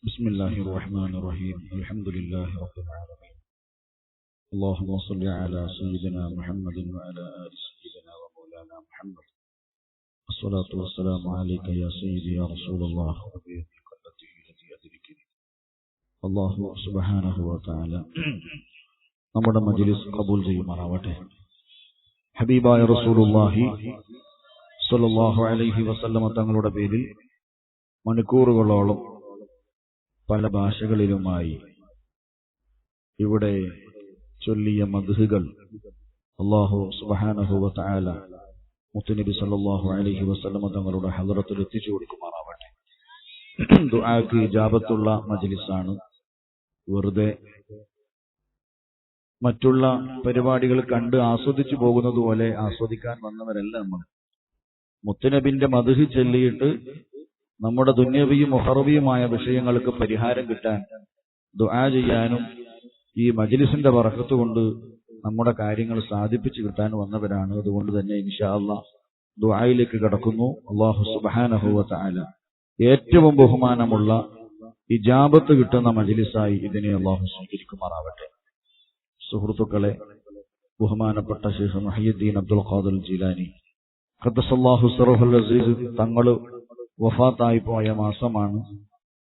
بسم الله الرحمن الرحيم الحمد لله رب العالمين اللهم صل على سيدنا محمد وعلى آل سيدنا ومولانا محمد الصلاة والسلام عليك يا سيدي يا رسول الله وبيدك التي أدركني الله سبحانه وتعالى നമ്മുടെ മജ്‌ലിസ് ഖബൂൽ ചെയ്യുമാറാവട്ടെ. ഹബീബായ റസൂലുള്ളാഹി സ്വല്ലല്ലാഹു അലൈഹി വസല്ലമ തങ്ങളുടെ പേരിൽ മണിക്കൂറുകളോളം പല ഭാഷകളിലുമായി ഇവിടെ ചൊല്ലിയ മദ്ഹുകൾ അല്ലാഹു സുബ്ഹാനഹു വ തആല മുത്തുനബി സല്ലല്ലാഹു അലൈഹി വസല്ലമ തങ്ങളുടെ ഹദ്റത്തിൽ എത്തിച്ചു കൊടുക്കുമാറാവട്ടെ. ദുആക്ക് ഇജാബത്തുള്ള മജ്‌ലിസാണ്. വെറുതെ മറ്റുള്ള പരിപാടികൾ കണ്ട് ആസ്വദിച്ചു പോകുന്നത് പോലെ ആസ്വദിക്കാൻ വന്നവരല്ല നമ്മൾ. മുത്തുനബിന്റെ മദ്ഹ് ചൊല്ലിയിട്ട് നമ്മുടെ ദുന്യവിയും ഉഖറവിയുമായ വിഷയങ്ങൾക്ക് പരിഹാരം കിട്ടാൻ ദുആ ചെയ്യാനും ഈ മജ്‌ലിസിന്റെ ബറക്കത്ത് കൊണ്ട് നമ്മുടെ കാര്യങ്ങൾ സാധിപ്പിച്ചു കിട്ടാൻ വന്നവരാണ്. അതുകൊണ്ട് തന്നെ ഇൻഷാ അല്ലാഹ് ദുആയിലേക്ക് കടക്കുന്നു. അല്ലാഹു സുബ്ഹാനഹു വ തആല ഏറ്റവും ബഹുമാനമുള്ള ഇജാബത്ത് കിട്ടുന്ന മജ്‌ലിസായി ഇതിനെ അല്ലാഹു സ്വീകരിക്കുമാറാവട്ടെ. സുഹൃത്തുക്കളെ, ബഹുമാനപ്പെട്ട ശൈഖ് മുഹയ്യിദ്ദീൻ അബ്ദുൽ ഖാദിർ ജീലാനി ഖദ്ദസല്ലാഹു സിറഹുൽ അസീസ് തങ്ങൾ വഫാത്തായി പോയ മാസമാണ്.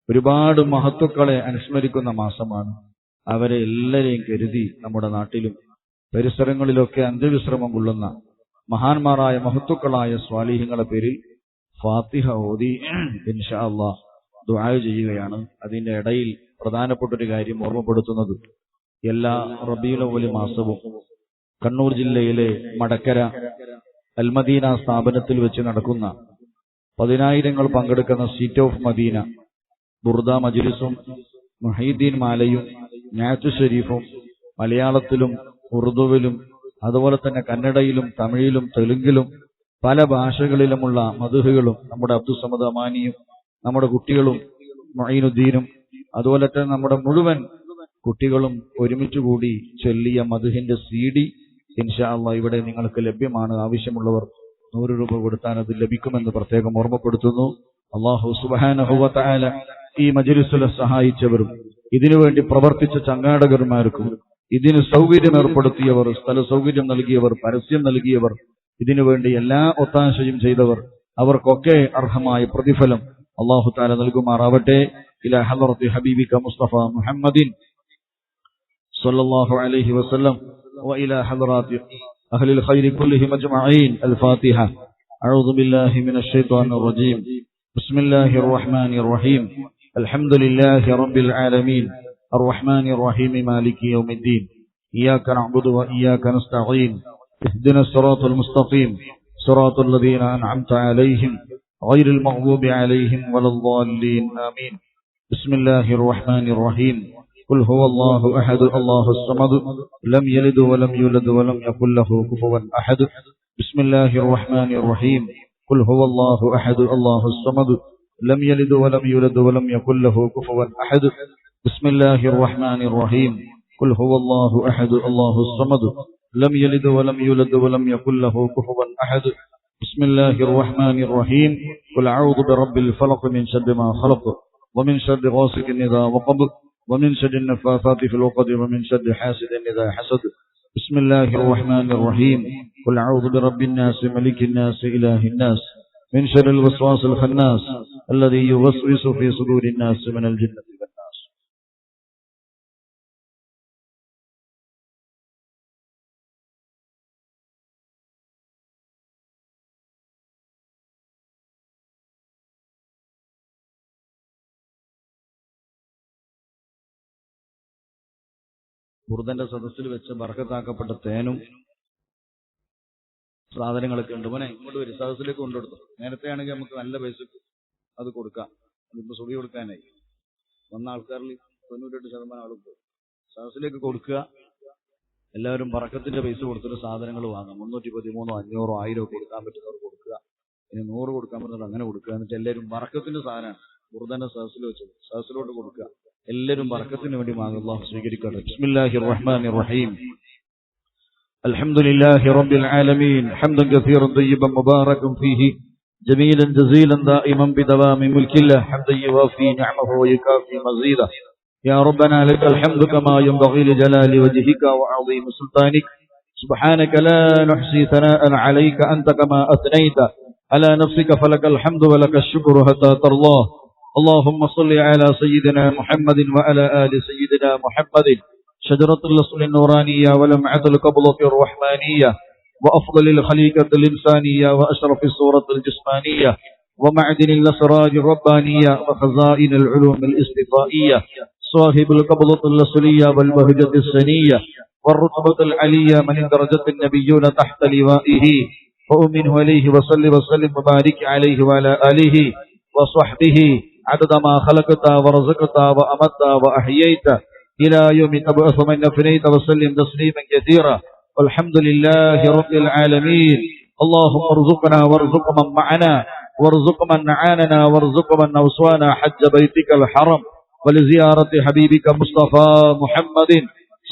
ഒരുപാട് മഹത്തുക്കളെ അനുസ്മരിക്കുന്ന മാസമാണ്. അവരെ എല്ലാവരെയും കരുതി നമ്മുടെ നാട്ടിലും പരിസരങ്ങളിലൊക്കെ അന്ത്യവിശ്രമം കൊള്ളുന്ന മഹാന്മാരായ മഹത്തുക്കളായ സ്വാലിഹീങ്ങളുടെ പേരിൽ ഫാത്തിഹ ഓതി ഇൻഷാ അല്ലാഹ് ദുആ ചെയ്യുകയാണ്. അതിന്റെ ഇടയിൽ പ്രധാനപ്പെട്ടൊരു കാര്യം ഓർമ്മപ്പെടുത്തുന്നത്, എല്ലാ റബീഉൽ അവ്വൽ മാസവും കണ്ണൂർ ജില്ലയിലെ മടക്കര അൽമദീന സ്ഥാപനത്തിൽ വെച്ച് നടക്കുന്ന 10,000 പങ്കെടുക്കുന്ന സീറ്റ് ഓഫ് മദീന ബുർദ മജ്‌ലിസും മുഹയ്യിദ്ദീൻ മാലയും നാത്ത് ഷരീഫും മലയാളത്തിലും ഉറുദുവിലും അതുപോലെ തന്നെ കന്നഡയിലും തമിഴിലും തെലുങ്കിലും പല ഭാഷകളിലുമുള്ള മദ്ഹുകളും നമ്മുടെ അബ്ദുൽ സമദ് അമാനിയും നമ്മുടെ കുട്ടികളും മുഈനുദ്ദീനും അതുപോലെ തന്നെ നമ്മുടെ മുഴുവൻ കുട്ടികളും ഒരുമിച്ച് കൂടി ചൊല്ലിയ മദ്ഹിന്റെ CD ഇൻഷാ അല്ലാഹ് ഇവിടെ നിങ്ങൾക്ക് ലഭ്യമാണ്. ആവശ്യമുള്ളവർ 100 രൂപ കൊടുത്താൽ അത് ലഭിക്കുമെന്ന് പ്രത്യേകം ഓർമ്മപ്പെടുത്തുന്നു. അല്ലാഹു സുബ്ഹാനഹു വ തആല ഈ മജ്‌ലിസിനെ സഹായിച്ചവരും ഇതിനുവേണ്ടി പ്രവർത്തിച്ച ചങ്ങാടകന്മാർക്കും ഇതിന് സൗകര്യം ഏർപ്പെടുത്തിയവർ, സ്ഥല സൗകര്യം നൽകിയവർ, പരസ്യം നൽകിയവർ, ഇതിനുവേണ്ടി എല്ലാ ഒത്താശയും ചെയ്തവർ, അവർക്കൊക്കെ അർഹമായ പ്രതിഫലം അല്ലാഹു തആല നൽകുമാറാവട്ടെ. ഇലാ ഹളറത്തി ഹബീബിക മുസ്തഫ മുഹമ്മദിൻ സല്ലല്ലാഹു അലൈഹി വസല്ലം وإلى حضرات أهل الخير كلهم أجمعين. الفاتحة. أعوذ بالله من الشيطان الرجيم. بسم الله الرحمن الرحيم. الحمد لله رب العالمين الرحمن الرحيم مالك يوم الدين إياك نعبد وإياك نستعين اهدنا الصراط المستقيم صراط الذين أنعمت عليهم غير المغضوب عليهم ولا الضالين آمين. بسم الله الرحمن الرحيم. قل هو الله أحد الله الصمد لم يلد ولم يولد ولم يكن له كفوا أحد. بسم الله الرحمن الرحيم. قل هو الله أحد الله الصمد لم يلد ولم يولد ولم يكن له كفوا أحد. بسم الله الرحمن الرحيم. قل هو الله أحد الله الصمد لم يلد ولم يولد ولم يكن له كفوا أحد. بسم الله الرحمن الرحيم. قل أعوذ برب الفلق من شر ما خلق ومن شر غاسق إذا وقب ومن شر النفاثات في العقد ومن شر حاسد إذا حسد. بسم الله الرحمن الرحيم. قل أعوذ برب الناس ملك الناس إله الناس من شر الوسواس الخناس الذي يوسوس في صدور الناس من الجنة والناس. ബുർദന്റെ സദസ്സിൽ വെച്ച് ബർക്കത്താക്കപ്പെട്ട തേനും സാധനങ്ങളൊക്കെ ഉണ്ട്. മോനെ ഇങ്ങോട്ട് വരും, സദസ്സിലേക്ക് കൊണ്ടുകൊടുത്തു. നേരത്തെ ആണെങ്കിൽ നമുക്ക് നല്ല പൈസ അത് കൊടുക്കാം. അതിപ്പോ സുഖി കൊടുക്കാനായി വന്ന ആൾക്കാരിൽ 98% ആളും പോയി. സദസ്സിലേക്ക് കൊടുക്കുക. എല്ലാവരും ബർക്കത്തിന്റെ പൈസ കൊടുത്തിട്ട് സാധനങ്ങൾ വാങ്ങാം. 313, 500, 1000 കൊടുക്കാൻ പറ്റുന്നവർ കൊടുക്കുക. ഇനി 100 കൊടുക്കാൻ പറ്റുന്നത് അങ്ങനെ കൊടുക്കുക. എന്നിട്ട് എല്ലാവരും ബർക്കത്തിന്റെ സാധനമാണ് ബുർദന്റെ സദസ്സിൽ വെച്ചത് സദസ്സിലോട്ട് കൊടുക്കുക. എല്ലാവരും ബർക്കത്തിന് വേണ്ടി വാങ്ങുക. അല്ലാഹു സ്വീകരിക്കട്ടെ. ബിസ്മില്ലാഹിർ റഹ്മാനിർ റഹീം. الحمد لله رب العالمين حمدا كثيرا طيبا مباركا فيه جميلا جزيلا دائما بدوام ملك الله حمدا يوافي نعمه ويكافي مزيدا. يا ربنا لك الحمد كما ينبغي لجلال وجهك وعظيم سلطانك. سبحانك لا نحصي ثناء عليك أنت كما أثنيت على نفسك فلك الحمد ولك الشكر حتى ترضى. اللهم صل على سيدنا محمد وعلى آل سيدنا محمد شجرة الأصل النورانية ولمعة القبضة الرحمانية وأفضل الخليقة الإنسانية وأشرف الصورة الجسمانية ومعدن الأسرار الربانية وخزائن العلوم الاصطفائية صاحب القبضة الأصلية والبهجة السنية والرتبة العلية من درجة النبيون تحت لوائه وأمنه عليه وصل وسلم وبارك عليه وعلى آله وصحبه عدد ما خلقت ورزقت وأمت وأحييت إلى يوم تبعث من أفنيت وسلم تسليما كثيرا. والحمد لله رب العالمين. اللهم ارزقنا وارزق من معنا وارزق من عاننا وارزق من أوصانا حج بيتك الحرم ولزيارة حبيبك مصطفى محمد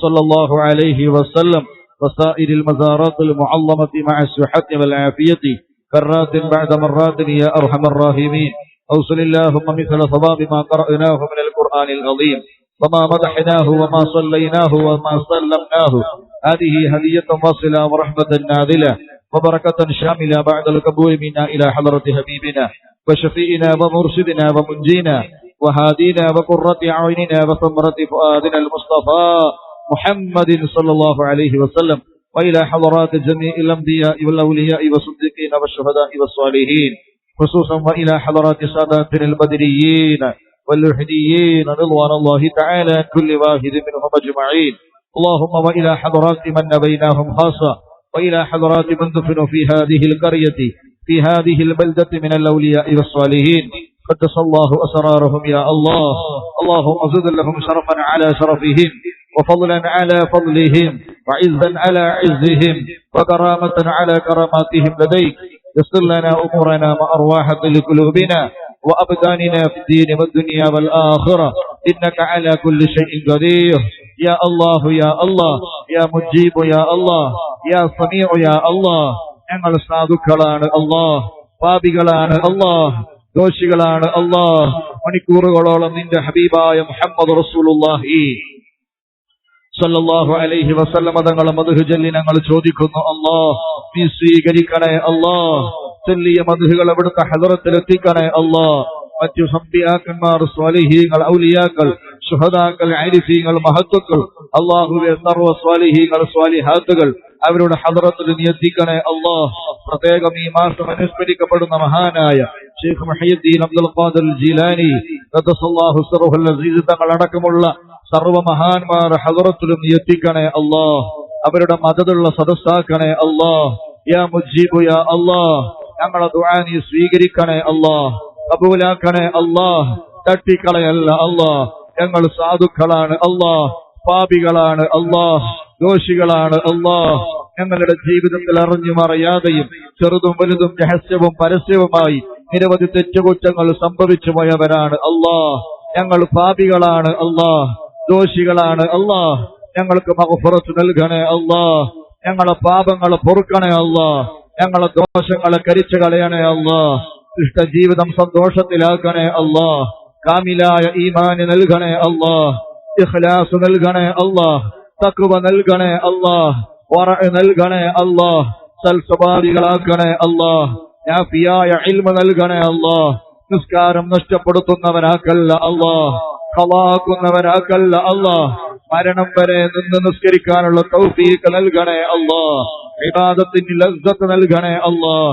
صلى الله عليه وسلم وسائر المزارات المعظمة مع الصحة والعافية كرات بعد مرات يا أرحم الراحمين. أوصل اللهم مثل ثواب ما قرأناه من القرآن العظيم وما مدحناه وما صليناه وما سلمناه. هذه هدية واصلة ورحمة نازلة وبركة شاملة بعد القبول منا إلى حضرة حبيبنا وشفيئنا ومرشدنا ومنجينا وهادينا وقرة أعيننا وثمرة فؤادنا المصطفى محمد صلى الله عليه وسلم وإلى حضرات جميع الأنبياء والأولياء والصديقين والشهداء والصالحين خصوصا وإلى حضرات ساداتنا البدريين واللحديين رضوان الله تعالى كل واحد منهم أجمعين. اللهم وإلى حضرات من نبيناهم خاصة وإلى حضرات من دفنوا في هذه القرية في هذه البلدة من الأولياء والصالحين قدس الله أسرارهم يا الله. اللهم زد لهم شرفا على شرفهم وفضلا على فضلهم وعزا على عزهم وكرامة على كراماتهم لديك. يسر لنا أمورنا وأرواح لقلوبنا وأبداننا في الدين والدنيا والآخرة إنك على كل شيء قدير. يا الله يا الله يا مجيب يا الله يا سميع يا الله. ഞങ്ങൾ സാധുക്കളാണ് അല്ലാഹ്, പാപികളാണ് അല്ലാഹ്, ദോഷികളാണ് അല്ലാഹ്. മണിക്കൂറുകളോളം നിന്റെ ഹബീബായ മുഹമ്മദ് റസൂലുള്ളാഹി സല്ലല്ലാഹു അലൈഹി വസല്ലം തങ്ങളുടെ മദ്ഹ് ചൊല്ലി ഞങ്ങൾ ചോദിക്കുന്നു അല്ലാഹ് നീ സ്വീകരിക്കണേ അല്ലാഹ്. ചൊല്ലിയ മദ്ഹുകൾ അവിടുത്തെ ഹദറത്തിൽ എത്തിക്കണേ അല്ലാഹ്. മറ്റു സംബിയാക്കന്മാർ, സ്വാലിഹീങ്ങൾ, ഔലിയാക്കൾ, ശുഹദാക്കൾ, ആരിഫീങ്ങൾ, മഹത്തുക്കൾ, അല്ലാഹുവേ സർവ്വ സ്വാലിഹീങ്ങൾ, സ്വാലിഹാത്തുകൾ അവരുടെ ഹദറത്തിൽ നീ എത്തിക്കണേ അല്ലാഹ്. പ്രത്യേകം ഈ മാസം അനുസ്മരിക്കപ്പെടുന്ന മഹാനായ ശൈഖ് മുഹയ്യിദ്ദീൻ അബ്ദുൽ ഖാദിർ ജീലാനി ഖദ്ദസല്ലാഹു സിർറഹുൽ അസീസ് തങ്ങൾ അടക്കമുള്ള സർവ്വ മഹാന്മാർ ഹദറത്തിലും നീ എത്തിക്കണേ അല്ലാഹ്. അവരുടെ മദതുള്ള സദസ്സാക്കണേ അല്ലാഹ്. യാ മുജീബു യാ അല്ലാഹ്. ഞങ്ങളെ ദുആ നീ സ്വീകരിക്കണേ അല്ലാഹ്, കബൂലാക്കണേ അല്ലാഹ്. തട്ടിക്കളയല്ല അല്ലാഹ്. ഞങ്ങൾ സാധുക്കളാണ് അല്ലാഹ്, പാപികളാണ് അല്ലാഹ്, ദോഷികളാണ് അല്ലാഹ്. ഞങ്ങളുടെ ജീവിതത്തിൽ അറിഞ്ഞും അറിയാതെയും ചെറുതും വലുതും രഹസ്യവും പരസ്യവുമായി നിരവധി തെറ്റുകുറ്റങ്ങൾ സംഭവിച്ചു പോയവരാണ് അല്ലാഹ്. ഞങ്ങൾ പാപികളാണ് അല്ലാഹ്, ദോഷികളാണ് അല്ലാഹ്. ഞങ്ങൾക്ക് മഗ്ഫിറത്ത് നൽകണേ അല്ലാഹ്. ഞങ്ങളെ പാപങ്ങളെ പൊറുക്കണേ അല്ലാഹ്. ഞങ്ങളെ ദോഷങ്ങളെ കരിച്ചു കളയണേ അല്ലാഹ്. ഇഷ്ടജീവിതം സന്തോഷത്തിലാക്കണേ അല്ലാഹ്. കാമിലായ ഈമാന് നൽകണേ അല്ലാഹ്. ഇഖ്ലാസ് നൽകണേ അല്ലാഹ്. തഖ്വ നൽകണേ അല്ലാഹ്. വറഅ് നൽകണേ അല്ലാഹ്. സൽസ്വഭാവികളാക്കണേ അല്ലാഹ്. നാഫിയായ ഇൽമ് നൽകണേ അല്ലാഹ്. നിസ്കാരം നഷ്ടപ്പെടുത്തുന്നവരാക്കല്ല അല്ലാഹ്, ഖളാക്കുന്നവരാക്കല്ല അല്ലാഹ്. മരണം വരെ നിന്ന് നിസ്കരിക്കാനുള്ള തൗഫീഖ് നൽകണേ അല്ലാഹ്. ഇബാദത്തിന് ലസ്സത്ത് നൽകണേ അല്ലാഹ്.